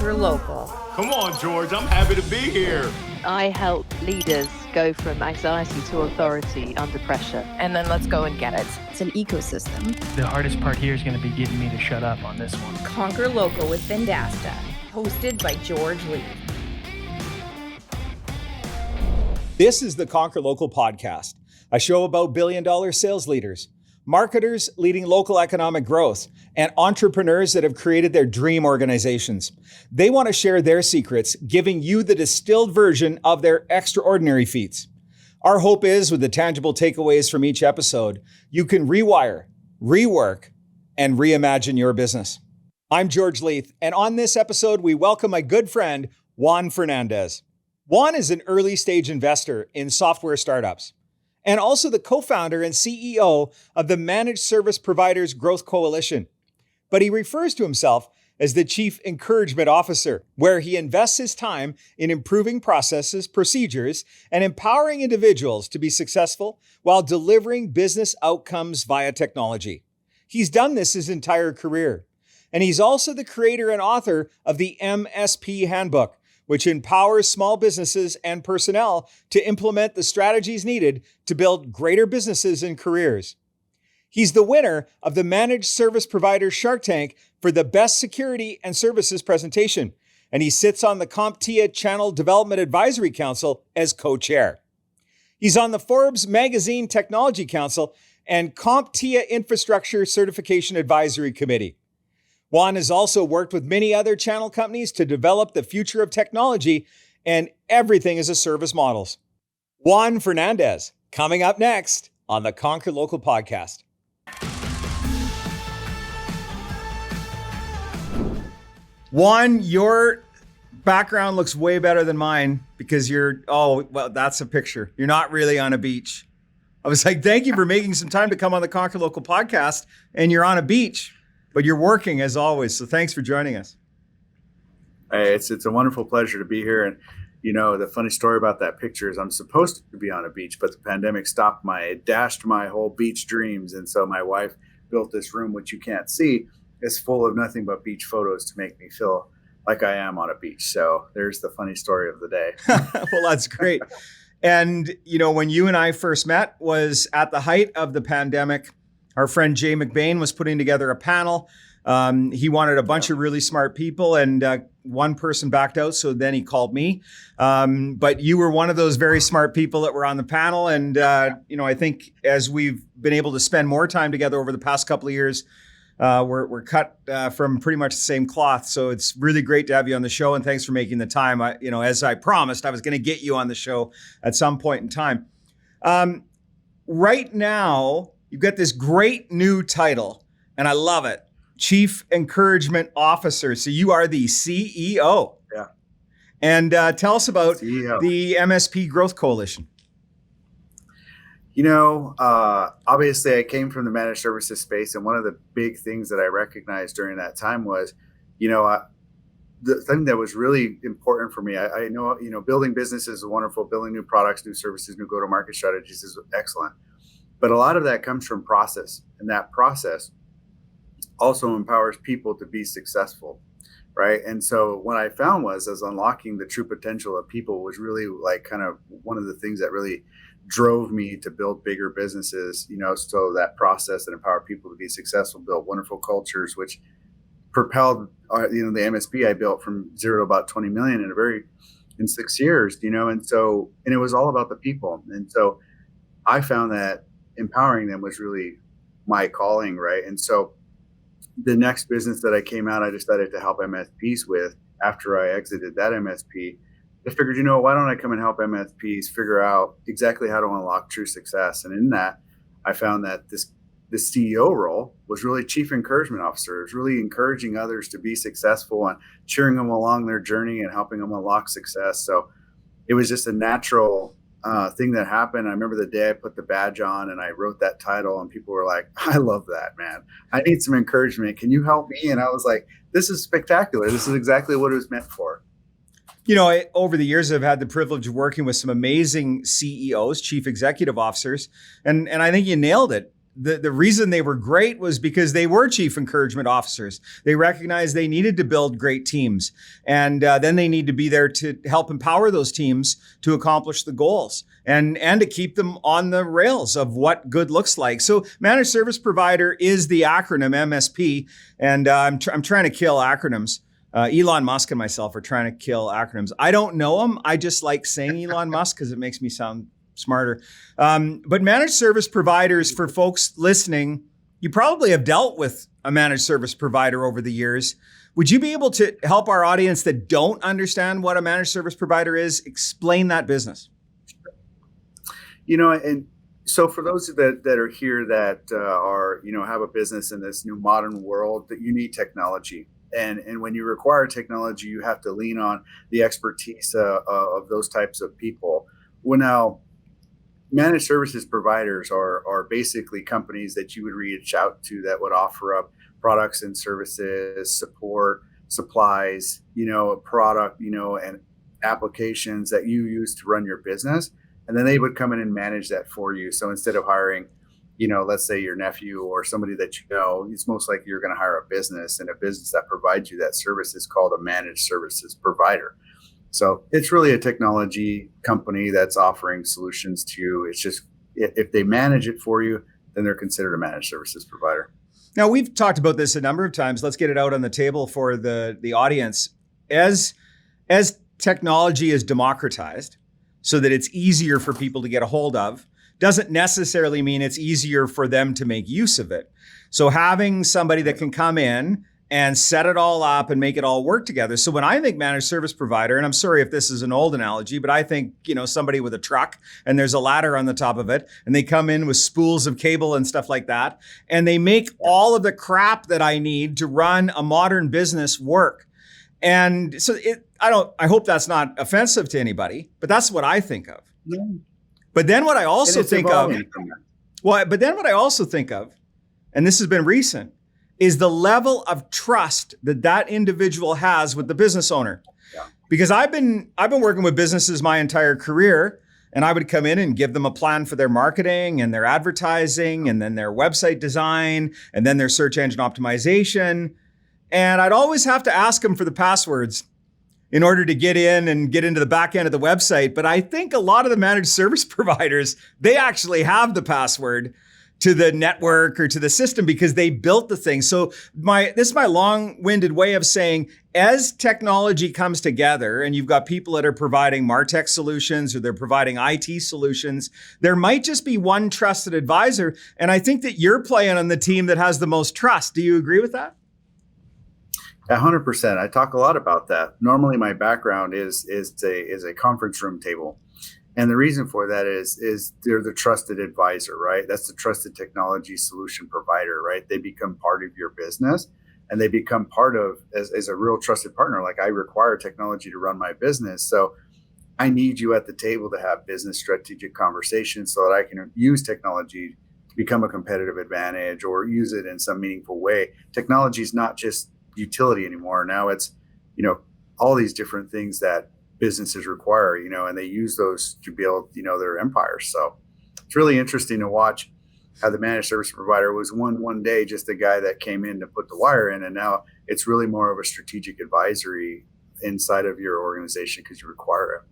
Conquer Local. Come on, George, I'm happy to be here. I help leaders go from anxiety to authority under pressure. And then let's go and get it. It's an ecosystem. The hardest part here is going to be getting me to shut up on this one. Conquer Local with Vendasta, hosted by George Lee. This is the Conquer Local podcast, a show about billion-dollar sales leaders, marketers leading local economic growth, and entrepreneurs that have created their dream organizations. They want to share their secrets, giving you the distilled version of their extraordinary feats. Our hope is, with the tangible takeaways from each episode, you can rewire, rework, and reimagine your business. I'm George Leith, and on this episode, we welcome my good friend, Juan Fernandez. Juan is an early-stage investor in software startups, and also the co-founder and CEO of the Managed Service Providers Growth Coalition. But he refers to himself as the Chief Encouragement Officer, where he invests his time in improving processes, procedures, and empowering individuals to be successful while delivering business outcomes via technology. He's done this his entire career. And he's also the creator and author of the MSP Handbook, which empowers small businesses and personnel to implement the strategies needed to build greater businesses and careers. He's the winner of the Managed Service Provider Shark Tank for the Best Security and Services presentation, and he sits on the CompTIA Channel Development Advisory Council as co-chair. He's on the Forbes Magazine Technology Council and CompTIA Infrastructure Certification Advisory Committee. Juan has also worked with many other channel companies to develop the future of technology and everything as a service models. Juan Fernandez, coming up next on the Conquer Local podcast. Juan, your background looks way better than mine because that's a picture. You're not really on a beach. I was like, thank you for making some time to come on the Conquer Local podcast, and you're on a beach. But you're working as always, so thanks for joining us. Hey, it's a wonderful pleasure to be here. And you know, the funny story about that picture is I'm supposed to be on a beach, but the pandemic dashed my whole beach dreams. And so my wife built this room, which you can't see, is full of nothing but beach photos to make me feel like I am on a beach. So there's the funny story of the day. Well, that's great. And you know, when you and I first met was at the height of the pandemic. Our friend Jay McBain was putting together a panel. He wanted a bunch of really smart people, and one person backed out. So then he called me. But you were one of those very smart people that were on the panel. And, you know, I think as we've been able to spend more time together over the past couple of years, we're cut from pretty much the same cloth. So it's really great to have you on the show. And thanks for making the time. As I promised, I was going to get you on the show at some point in time. Right now, you've got this great new title, and I love it. Chief Encouragement Officer. So you are the CEO. Yeah. And tell us about the MSP Growth Coalition. You know, obviously I came from the managed services space, and one of the big things that I recognized during that time was, the thing that was really important for me, I know, building businesses is wonderful, building new products, new services, new go-to-market strategies is excellent. But a lot of that comes from process, and that process also empowers people to be successful, right? And so what I found was unlocking the true potential of people was really like kind of one of the things that really drove me to build bigger businesses, so that process that empowered people to be successful, build wonderful cultures, which propelled, the MSP I built from 0 to about 20 million in 6 years, and it was all about the people. And so I found that empowering them was really my calling, right? And so the next business that I came out, I decided to help MSPs with after I exited that MSP. I figured, why don't I come and help MSPs figure out exactly how to unlock true success? And in that, I found that the CEO role was really Chief Encouragement Officer. It was really encouraging others to be successful and cheering them along their journey and helping them unlock success. So it was just a natural thing that happened. I remember the day I put the badge on and I wrote that title, and people were like, I love that, man. I need some encouragement. Can you help me? And I was like, this is spectacular. This is exactly what it was meant for. Over the years, I've had the privilege of working with some amazing CEOs, chief executive officers, and I think you nailed it. the reason they were great was because they were chief encouragement officers. They recognized they needed to build great teams. And then they need to be there to help empower those teams to accomplish the goals and to keep them on the rails of what good looks like. So managed service provider is the acronym MSP. And I'm trying to kill acronyms. Elon Musk and myself are trying to kill acronyms. I don't know them. I just like saying Elon Musk because it makes me sound smarter. But managed service providers, for folks listening, you probably have dealt with a managed service provider over the years. Would you be able to help our audience that don't understand what a managed service provider is, explain that business? And so for those that are here that are, have a business in this new modern world, that you need technology. And when you require technology, you have to lean on the expertise of those types of people. Well, now, managed services providers are basically companies that you would reach out to that would offer up products and services, support, supplies, a product, and applications that you use to run your business. And then they would come in and manage that for you. So instead of hiring, let's say your nephew or somebody that it's most likely you're going to hire a business, and a business that provides you that service is called a managed services provider. So it's really a technology company that's offering solutions to you. It's just, if they manage it for you, then they're considered a managed services provider. Now, we've talked about this a number of times. Let's get it out on the table for the audience. As technology is democratized so that it's easier for people to get a hold of, doesn't necessarily mean it's easier for them to make use of it. So having somebody that can come in and set it all up and make it all work together. So when I think managed service provider, and I'm sorry if this is an old analogy, but I think, somebody with a truck and there's a ladder on the top of it, and they come in with spools of cable and stuff like that, and they make all of the crap that I need to run a modern business work. And so I hope that's not offensive to anybody, but that's what I think of. Yeah. But then what I also think of, and this has been recent, is the level of trust that individual has with the business owner. Yeah. Because I've been working with businesses my entire career, and I would come in and give them a plan for their marketing and their advertising and then their website design and then their search engine optimization. And I'd always have to ask them for the passwords in order to get in and get into the back end of the website. But I think a lot of the managed service providers, they actually have the password to the network or to the system because they built the thing. So this is my long-winded way of saying, as technology comes together and you've got people that are providing MarTech solutions or they're providing IT solutions, there might just be one trusted advisor. And I think that you're playing on the team that has the most trust. Do you agree with that? 100%. I talk a lot about that. Normally, my background is a conference room table, and the reason for that is they're the trusted advisor, right? That's the trusted technology solution provider, right? They become part of your business, and they become part of as a real trusted partner. Like, I require technology to run my business, so I need you at the table to have business strategic conversations so that I can use technology to become a competitive advantage or use it in some meaningful way. Technology is not just utility anymore. Now it's, all these different things that businesses require, and they use those to build, their empires. So it's really interesting to watch how the managed service provider was one day just the guy that came in to put the wire in, and now it's really more of a strategic advisory inside of your organization because you require it.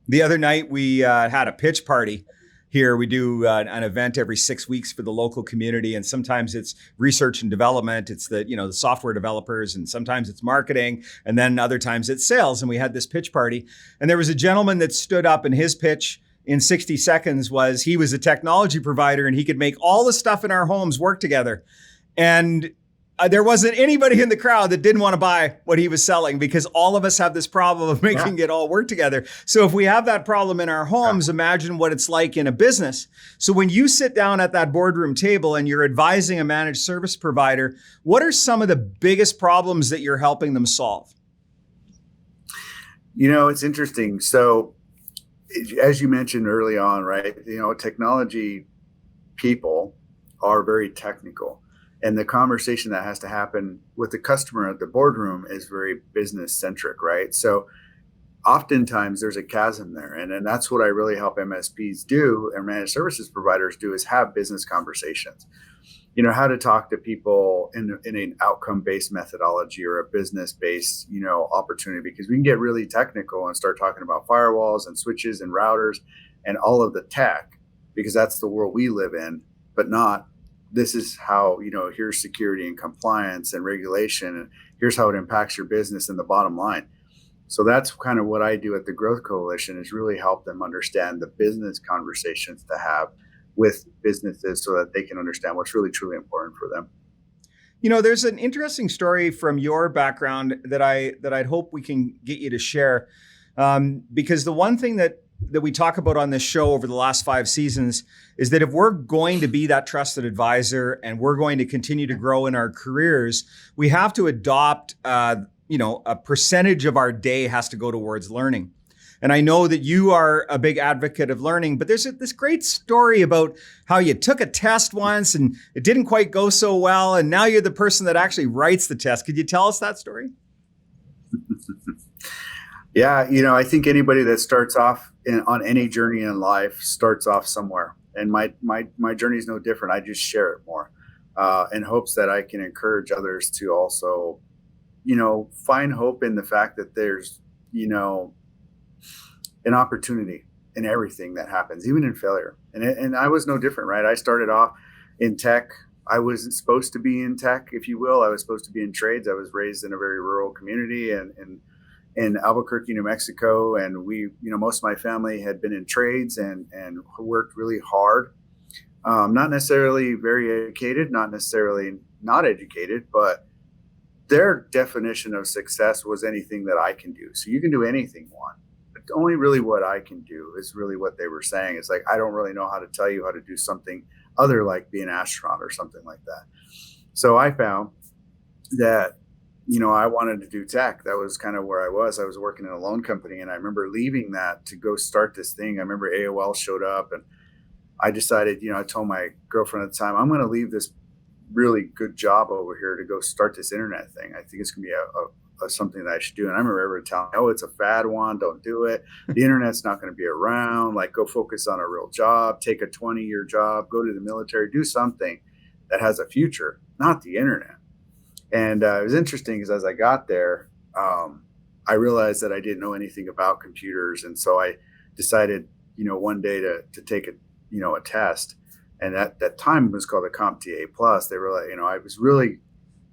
The other night we had a pitch party here. We do an event every 6 weeks for the local community, and sometimes it's research and development. It's the software developers, and sometimes it's marketing, and then other times it's sales. And we had this pitch party, and there was a gentleman that stood up, and his pitch in 60 seconds was he was a technology provider and he could make all the stuff in our homes work together. And there wasn't anybody in the crowd that didn't want to buy what he was selling, because all of us have this problem of making it all work together. So if we have that problem in our homes, imagine what it's like in a business. So when you sit down at that boardroom table and you're advising a managed service provider, what are some of the biggest problems that you're helping them solve? It's interesting. So as you mentioned early on, right, technology people are very technical. And the conversation that has to happen with the customer at the boardroom is very business centric, right? So oftentimes there's a chasm there. And that's what I really help MSPs do and managed services providers do, is have business conversations. How to talk to people in an outcome-based methodology or a business-based, opportunity, because we can get really technical and start talking about firewalls and switches and routers and all of the tech, because that's the world we live in, but not, this is how, here's security and compliance and regulation, and here's how it impacts your business and the bottom line. So that's kind of what I do at the Growth Coalition, is really help them understand the business conversations to have with businesses so that they can understand what's really truly important for them. There's an interesting story from your background that I'd hope we can get you to share, because the one thing that we talk about on this show over the last 5 seasons is that if we're going to be that trusted advisor and we're going to continue to grow in our careers, we have to adopt, a percentage of our day has to go towards learning. And I know that you are a big advocate of learning, but there's this great story about how you took a test once and it didn't quite go so well, and now you're the person that actually writes the test. Could you tell us that story? Yeah, I think anybody that starts off on any journey in life starts off somewhere. And my journey is no different. I just share it more in hopes that I can encourage others to also, find hope in the fact that there's, an opportunity in everything that happens, even in failure. And I was no different, right? I started off in tech. I wasn't supposed to be in tech, if you will. I was supposed to be in trades. I was raised in a very rural community and in Albuquerque, New Mexico. And we, most of my family had been in trades and worked really hard. Not necessarily very educated, not necessarily not educated, but their definition of success was anything that I can do. So you can do anything, Juan. Only really what I can do is really what they were saying. It's like, I don't really know how to tell you how to do something other like be an astronaut or something like that. So I found that, I wanted to do tech. That was kind of where I was. I was working in a loan company, and I remember leaving that to go start this thing. I remember AOL showed up, and I decided, I told my girlfriend at the time, I'm going to leave this really good job over here to go start this internet thing. I think it's going to be something that I should do. And I remember everyone telling me, oh, it's a fad one, don't do it. The internet's not going to be around. Like, go focus on a real job, take a 20-year job, go to the military, do something that has a future, not the internet. And it was interesting because as I got there, I realized that I didn't know anything about computers. And so I decided, one day to take a test. And at that time it was called the CompTIA A+. They were like, I was really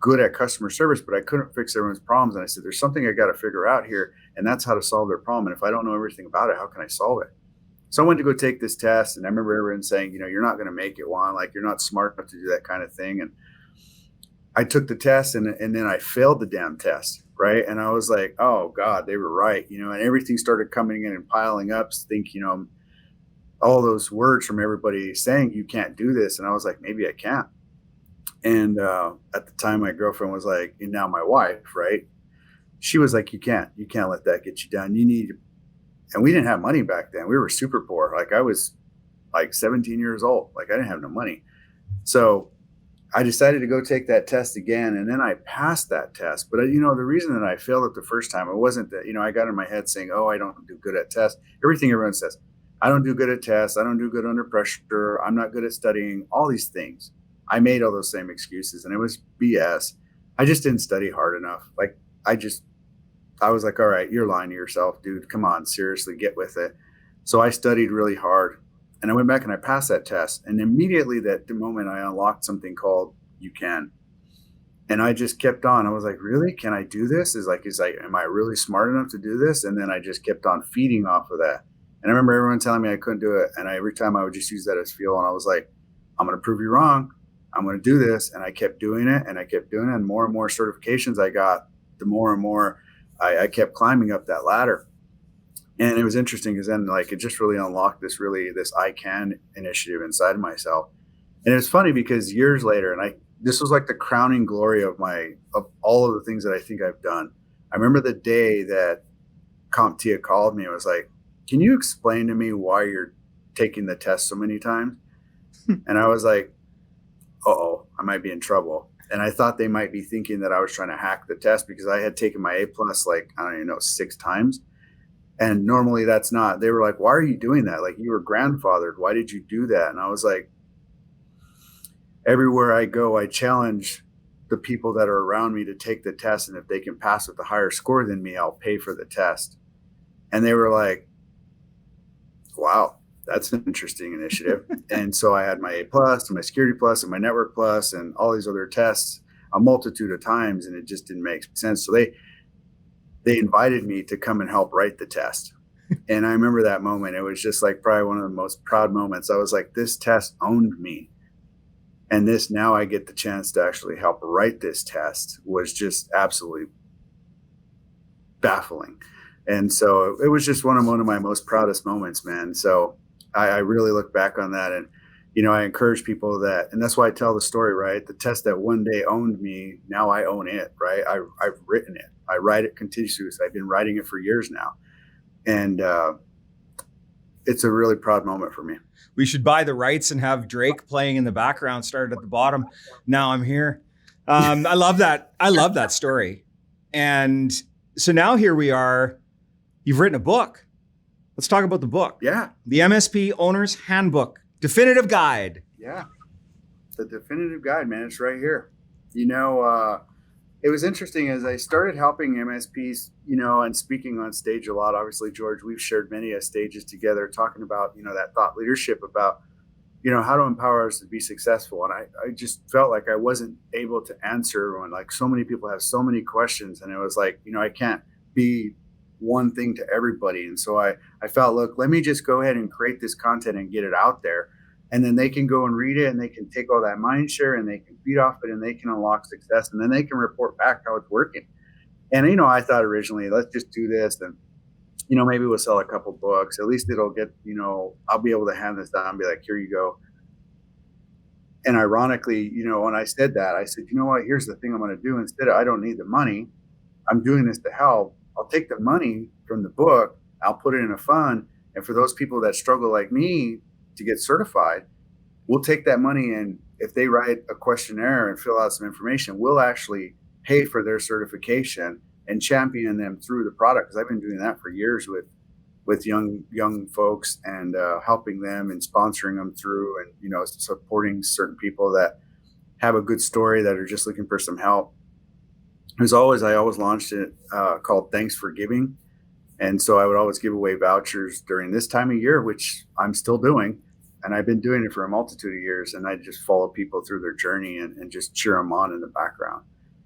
good at customer service, but I couldn't fix everyone's problems. And I said, there's something I got to figure out here, and that's how to solve their problem. And if I don't know everything about it, how can I solve it? So I went to go take this test, and I remember everyone saying, you're not going to make it, Juan. Like, you're not smart enough to do that kind of thing. And I took the test, and then I failed the damn test, right? And I was like, oh God, they were right, and everything started coming in and piling up. Think, all those words from everybody saying you can't do this, and I was like, maybe I can. And at the time, my girlfriend was like, and now my wife, right? She was like, you can't let that get you down. You need, and we didn't have money back then. We were super poor. Like, I was like 17 years old. Like, I didn't have no money. So I decided to go take that test again. And then I passed that test. But, the reason that I failed it the first time, it wasn't that, I got in my head saying, oh, I don't do good at tests. Everything everyone says, I don't do good at tests. I don't do good under pressure. I'm not good at studying, all these things. I made all those same excuses, and it was BS. I just didn't study hard enough. Like, I was like, all right, you're lying to yourself, dude. Come on, seriously, get with it. So I studied really hard, and I went back and I passed that test. And immediately the moment I unlocked something called You Can. And I just kept on. I was like, really? Can I do this? Am I really smart enough to do this? And then I just kept on feeding off of that. And I remember everyone telling me I couldn't do it. And every time I would just use that as fuel. And I was like, I'm going to prove you wrong. I'm going to do this. And I kept doing it, and I kept doing it. And more certifications I got, the more and more I kept climbing up that ladder. And it was interesting because then it just really unlocked this I Can initiative inside of myself. And it's funny because years later, and this was like the crowning glory of all of the things that I think I've done. I remember the day that CompTIA called me and was like, can you explain to me why you're taking the test so many times? And I was like, uh-oh, I might be in trouble. And I thought they might be thinking that I was trying to hack the test because I had taken my A+ 6 times. And normally that's not. They were like, why are you doing that? Like, you were grandfathered. Why did you do that? And I was like, everywhere I go, I challenge the people that are around me to take the test. And if they can pass with a higher score than me, I'll pay for the test. And they were like, wow, that's an interesting initiative. And so I had my A plus and my security plus and my network plus and all these other tests a multitude of times. And it just didn't make sense. So they invited me to come and help write the test. And I remember that moment. It was just like probably one of the most proud moments. I was like, this test owned me. And this, now I get the chance to actually help write this test, was just absolutely baffling. And so it was just one of my most proudest moments, man. So I really look back on that. And, you know, I encourage people that, and that's why I tell the story, right? The test that one day owned me, now I own it, right? I've written it. I write it continuously. I've been writing it for years now. And it's a really proud moment for me. We should buy the rights and have Drake playing in the background, started at the bottom. Now I'm here. I love that. I love that story. And so now here we are. You've written a book. Let's talk about the book. Yeah. The MSP Owner's Handbook, Definitive Guide. Yeah. The definitive guide, man. It's right here. You know, it was interesting as I started helping MSPs, you know, and speaking on stage a lot. Obviously, George, we've shared many stages together talking about, you know, that thought leadership about, you know, how to empower us to be successful. And I just felt like I wasn't able to answer when, like, so many people have so many questions. And it was like, you know, I can't be one thing to everybody. And so I felt, look, let me just go ahead and create this content and get it out there. And then they can go and read it and they can take all that mind share and they can feed off it and they can unlock success. And then they can report back how it's working. And, you know, I thought originally, let's just do this. And, you know, maybe we'll sell a couple books. At least it'll get, you know, I'll be able to hand this down and be like, here you go. And ironically, you know, when I said that, I said, you know what, here's the thing I'm going to do. Instead of, I don't need the money, I'm doing this to help. I'll take the money from the book, I'll put it in a fund. And for those people that struggle like me to get certified, we'll take that money, and if they write a questionnaire and fill out some information, we'll actually pay for their certification and champion them through the product. Because I've been doing that for years with young folks and helping them and sponsoring them through, and, you know, supporting certain people that have a good story that are just looking for some help. I always launched it called Thanks for Giving. And so I would always give away vouchers during this time of year, which I'm still doing. And I've been doing it for a multitude of years. And I just follow people through their journey and just cheer them on in the background.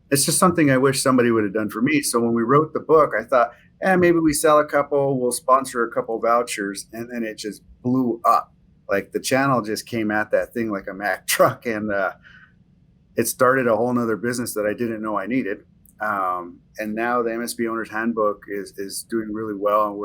It's just something I wish somebody would have done for me. So when we wrote the book, I thought, maybe we sell a couple, we'll sponsor a couple vouchers. And then it just blew up. Like, the channel just came at that thing like a Mack truck. And it started a whole nother business that I didn't know I needed. And now the MSP Owner's Handbook is doing really well. And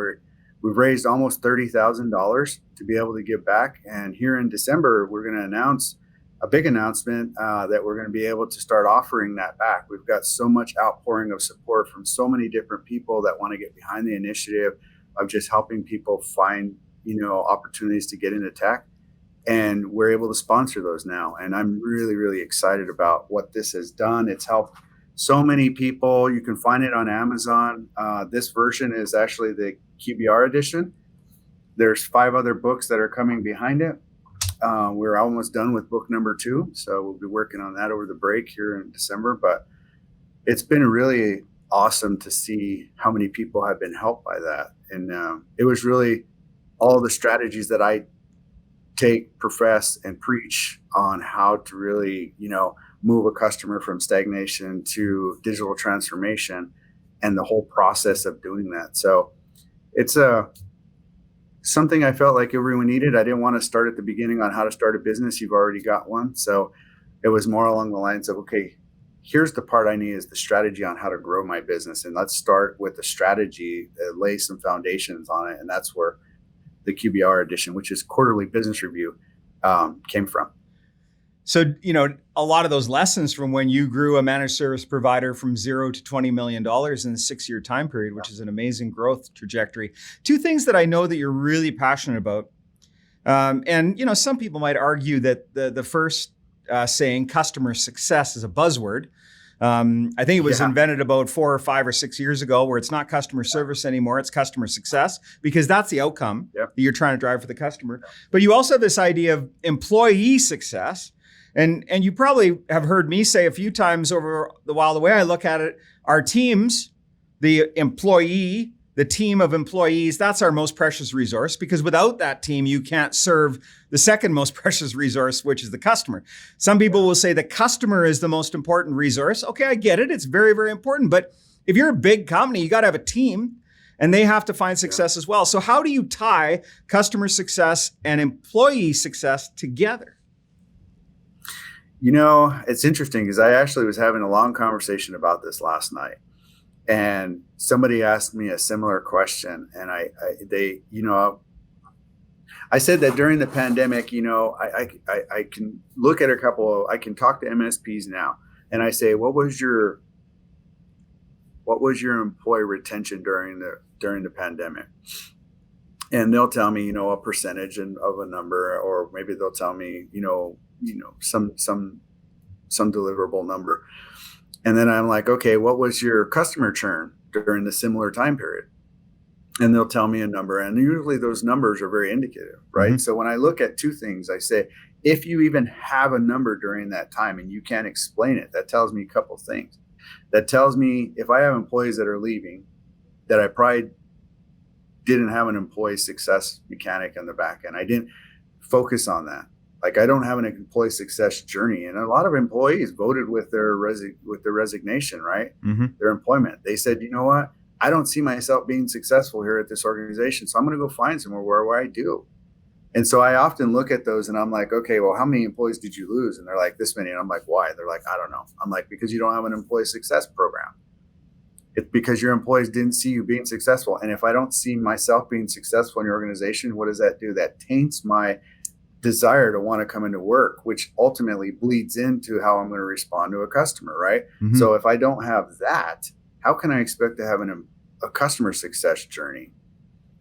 we've raised almost $30,000 to be able to give back. And here in December, we're going to announce a big announcement that we're going to be able to start offering that back. We've got so much outpouring of support from so many different people that want to get behind the initiative of just helping people find, you know, opportunities to get into tech. And we're able to sponsor those now. And I'm really, really excited about what this has done. It's helped so many people. You can find it on Amazon. This version is actually the QBR edition. There's 5 other books that are coming behind it. We're almost done with book number 2. So we'll be working on that over the break here in December. But it's been really awesome to see how many people have been helped by that. And it was really all the strategies that I take, profess, and preach on how to really, you know, move a customer from stagnation to digital transformation and the whole process of doing that. So it's something I felt like everyone needed. I didn't want to start at the beginning on how to start a business. You've already got one. So it was more along the lines of, okay, here's the part I need, is the strategy on how to grow my business. And let's start with the strategy, lay some foundations on it. And that's where the QBR edition, which is quarterly business review, came from. So, you know, a lot of those lessons from when you grew a managed service provider from $0 to $20 million in a 6-year time period, which is an amazing growth trajectory. 2 things that I know that you're really passionate about. And, you know, some people might argue that the first saying, customer success, is a buzzword. I think it was invented about 4 or 5 or 6 years ago, where it's not customer service anymore, it's customer success, because that's the outcome that you're trying to drive for the customer. But you also have this idea of employee success. And you probably have heard me say a few times over the while, the way I look at it, our teams, the team of employees, that's our most precious resource, because without that team, you can't serve the second most precious resource, which is the customer. Some people will say the customer is the most important resource. Okay, I get it. It's very, very important. But if you're a big company, you got to have a team, and they have to find success as well. So how do you tie customer success and employee success together? You know, it's interesting because I actually was having a long conversation about this last night, and somebody asked me a similar question, and I said that during the pandemic, I can look at I can talk to MSPs now, and I say, what was your employee retention during the pandemic? And they'll tell me, a percentage of a number, or maybe they'll tell me, some deliverable number. And then I'm like, okay, what was your customer churn during the similar time period? And they'll tell me a number. And usually those numbers are very indicative, right? Mm-hmm. So when I look at two things, I say, if you even have a number during that time and you can't explain it, that tells me a couple things. That tells me if I have employees that are leaving, that I probably didn't have an employee success mechanic on the back end. I didn't focus on that. Like, I don't have an employee success journey. And a lot of employees voted with their resignation, right? Mm-hmm. Their employment. They said, you know what? I don't see myself being successful here at this organization. So I'm going to go find somewhere where I do. And so I often look at those and I'm like, okay, well, how many employees did you lose? And they're like, this many. And I'm like, why? They're like, I don't know. I'm like, because you don't have an employee success program. It's because your employees didn't see you being successful. And if I don't see myself being successful in your organization, what does that do? That taints my desire to want to come into work, which ultimately bleeds into how I'm going to respond to a customer, right? Mm-hmm. So if I don't have that, how can I expect to have a customer success journey?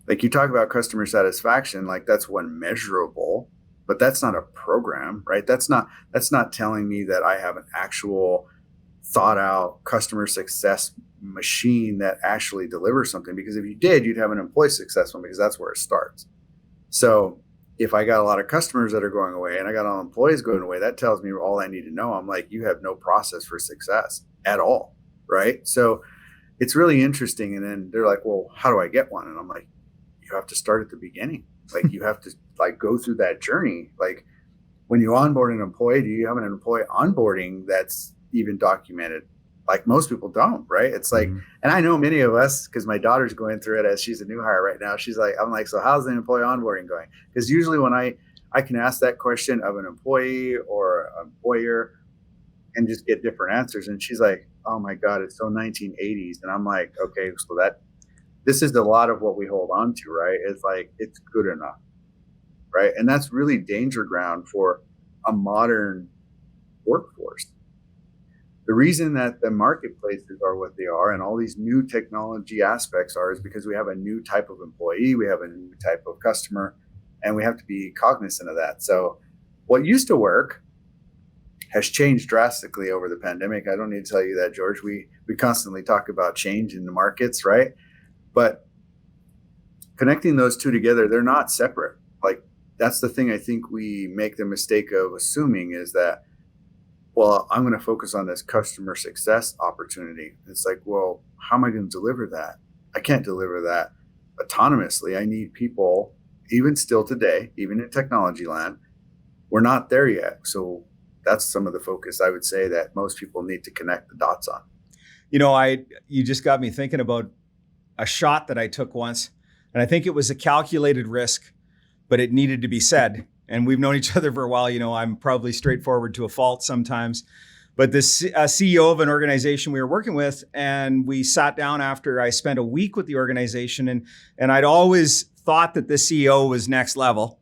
Like, you talk about customer satisfaction, like that's one measurable, but that's not a program, right? That's not telling me that I have an actual thought out customer success machine that actually delivers something. Because if you did, you'd have an employee success one, because that's where it starts. So if I got a lot of customers that are going away and I got all employees going away, that tells me all I need to know. I'm like, you have no process for success at all, right? So it's really interesting. And then they're like, well, how do I get one? And I'm like, you have to start at the beginning. Like, you have to go through that journey. Like, when you onboard an employee, do you have an employee onboarding that's even documented? Like, most people don't, right? It's like, mm-hmm. And I know many of us, because my daughter's going through it as she's a new hire right now. She's like, I'm like, so how's the employee onboarding going? Because usually when I can ask that question of an employee or an employer and just get different answers. And she's like, oh my God, it's so 1980s. And I'm like, okay, so this is a lot of what we hold on to, right? It's like, it's good enough, right? And that's really danger ground for a modern workforce. The reason that the marketplaces are what they are and all these new technology aspects are is because we have a new type of employee, we have a new type of customer, and we have to be cognizant of that. So what used to work has changed drastically over the pandemic. I don't need to tell you that, George. We constantly talk about change in the markets, right? But connecting those two together, they're not separate. Like, that's the thing I think we make the mistake of assuming, is that, well, I'm going to focus on this customer success opportunity. It's like, well, how am I going to deliver that? I can't deliver that autonomously. I need people, even still today, even in technology land, we're not there yet. So that's some of the focus I would say that most people need to connect the dots on. You just got me thinking about a shot that I took once, and I think it was a calculated risk, but it needed to be said. And we've known each other for a while. I'm probably straightforward to a fault sometimes. But the CEO of an organization we were working with, and we sat down after I spent a week with the organization, and I'd always thought that the CEO was next level.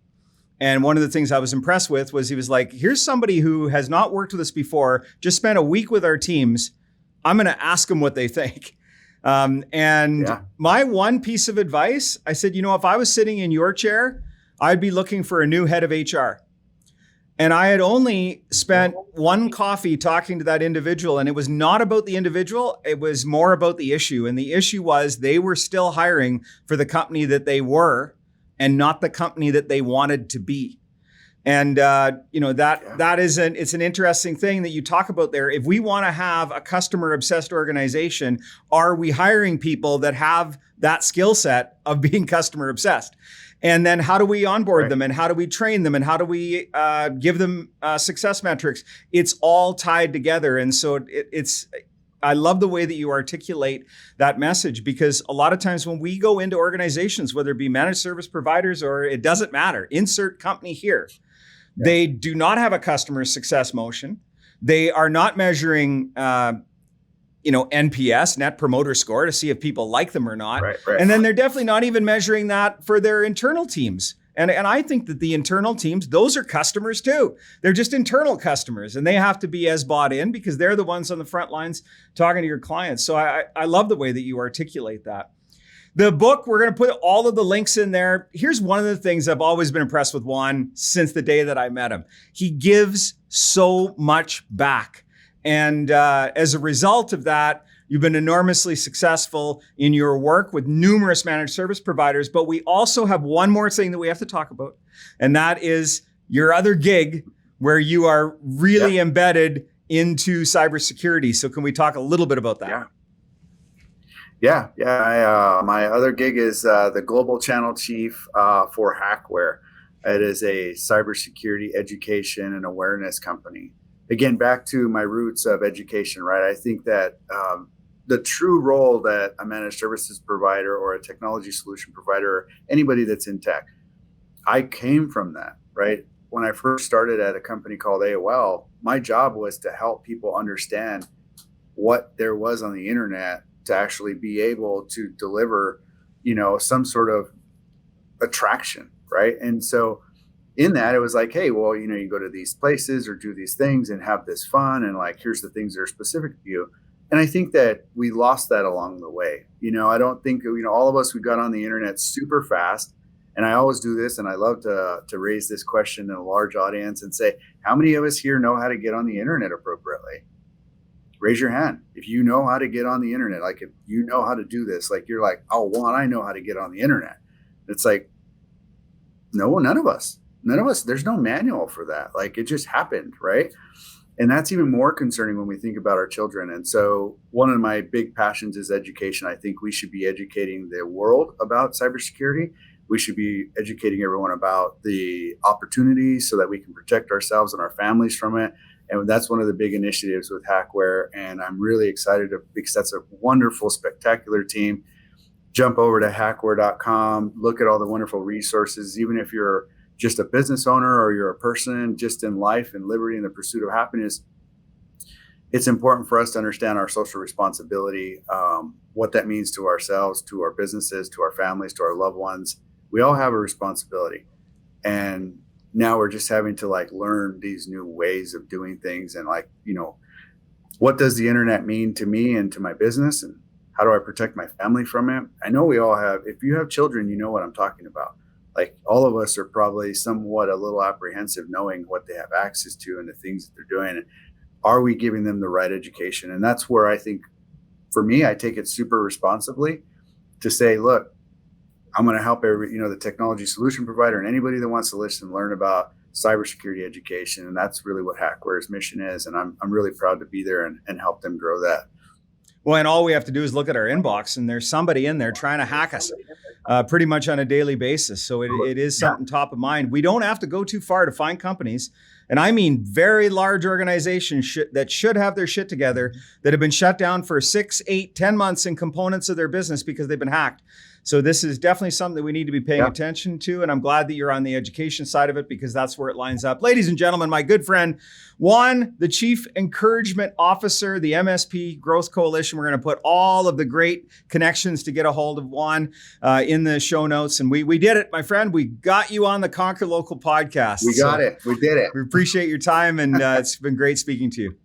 And one of the things I was impressed with was he was like, here's somebody who has not worked with us before, just spent a week with our teams. I'm going to ask them what they think. My one piece of advice, I said, if I was sitting in your chair, I'd be looking for a new head of HR. And I had only spent one coffee talking to that individual, and it was not about the individual. It was more about the issue. And the issue was they were still hiring for the company that they were and not the company that they wanted to be. And, that is it's an interesting thing that you talk about there. If we want to have a customer obsessed organization, are we hiring people that have that skill set of being customer obsessed? And then how do we onboard them, and how do we train them, and how do we give them success metrics? It's all tied together. And so I love the way that you articulate that message, because a lot of times when we go into organizations, whether it be managed service providers or it doesn't matter, insert company here, they do not have a customer success motion. They are not measuring NPS, Net Promoter Score, to see if people like them or not. Right. And then they're definitely not even measuring that for their internal teams. And I think that the internal teams, those are customers too. They're just internal customers, and they have to be as bought in because they're the ones on the front lines talking to your clients. So I love the way that you articulate that. The book, we're going to put all of the links in there. Here's one of the things I've always been impressed with Juan since the day that I met him. He gives so much back. And as a result of that, you've been enormously successful in your work with numerous managed service providers. But we also have one more thing that we have to talk about, and that is your other gig where you are really embedded into cybersecurity. So can we talk a little bit about that? Yeah. My other gig is the global channel chief for Hackware. It is a cybersecurity education and awareness company. Again, back to my roots of education, right? I think that the true role that a managed services provider or a technology solution provider, or anybody that's in tech, I came from that, right? When I first started at a company called AOL, my job was to help people understand what there was on the internet to actually be able to deliver, some sort of attraction, right? And so in that, it was like, hey, well, you go to these places or do these things and have this fun, and like, here's the things that are specific to you. And I think that we lost that along the way. I don't think, all of us, we got on the internet super fast. And I always do this, and I love to raise this question in a large audience and say, how many of us here know how to get on the internet appropriately? Raise your hand if you know how to get on the internet. Like, if you know how to do this, like, you're like, oh, Juan, I know how to get on the internet. It's like, no, none of us. There's no manual for that. Like, it just happened, right? And that's even more concerning when we think about our children. And so one of my big passions is education. I think we should be educating the world about cybersecurity. We should be educating everyone about the opportunities so that we can protect ourselves and our families from it. And that's one of the big initiatives with Hackware. And I'm really excited because that's a wonderful, spectacular team. Jump over to hackware.com, look at all the wonderful resources. Even if you're just a business owner or you're a person just in life and liberty and the pursuit of happiness, it's important for us to understand our social responsibility, what that means to ourselves, to our businesses, to our families, to our loved ones. We all have a responsibility. And now we're just having to learn these new ways of doing things. And what does the internet mean to me and to my business? And how do I protect my family from it? I know we all have, if you have children, you know what I'm talking about. Like, all of us are probably somewhat a little apprehensive knowing what they have access to and the things that they're doing. And are we giving them the right education? And that's where I think, for me, I take it super responsibly to say, look, I'm going to help the technology solution provider and anybody that wants to listen and learn about cybersecurity education. And that's really what Hackware's mission is. And I'm really proud to be there and help them grow that. Well, and all we have to do is look at our inbox, and there's somebody in there trying to hack us pretty much on a daily basis. So it is something top of mind. We don't have to go too far to find companies, and I mean very large organizations that should have their shit together, that have been shut down for 6, 8, 10 months in components of their business because they've been hacked. So this is definitely something that we need to be paying attention to. And I'm glad that you're on the education side of it, because that's where it lines up. Ladies and gentlemen, my good friend, Juan, the Chief Encouragement Officer, the MSP Growth Coalition. We're going to put all of the great connections to get a hold of Juan in the show notes. And we did it, my friend. We got you on the Conquer Local podcast. We got it. We did it. We appreciate your time, and it's been great speaking to you.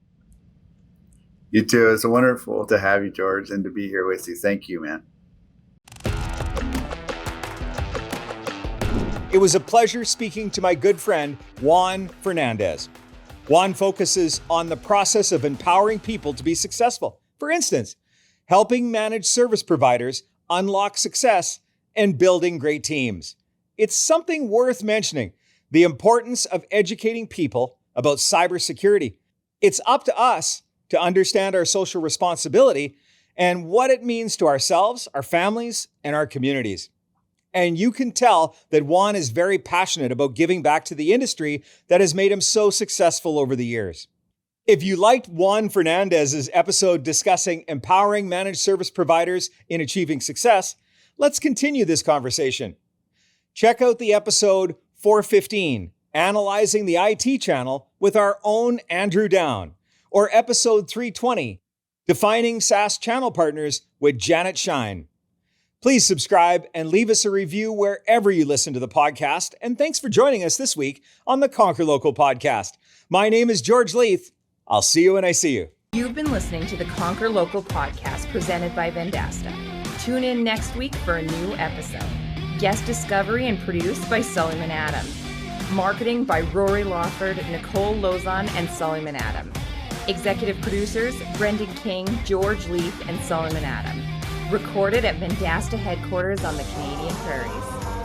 You too. It's wonderful to have you, George, and to be here with you. Thank you, man. It was a pleasure speaking to my good friend, Juan Fernandez. Juan focuses on the process of empowering people to be successful. For instance, helping managed service providers unlock success and building great teams. It's something worth mentioning, the importance of educating people about cybersecurity. It's up to us to understand our social responsibility and what it means to ourselves, our families, and our communities. And you can tell that Juan is very passionate about giving back to the industry that has made him so successful over the years. If you liked Juan Fernandez's episode discussing empowering managed service providers in achieving success, let's continue this conversation. Check out the episode 415, Analyzing the IT Channel with our own Andrew Down, or episode 320, Defining SaaS Channel Partners with Janet Shine. Please subscribe and leave us a review wherever you listen to the podcast. And thanks for joining us this week on the Conquer Local podcast. My name is George Leith. I'll see you when I see you. You've been listening to the Conquer Local podcast presented by Vendasta. Tune in next week for a new episode. Guest discovery and produced by Sullivan Adams. Marketing by Rory Lawford, Nicole Lozon, and Sullivan Adams. Executive producers, Brendan King, George Leith, and Sullivan Adams. Recorded at Vendasta headquarters on the Canadian Prairies.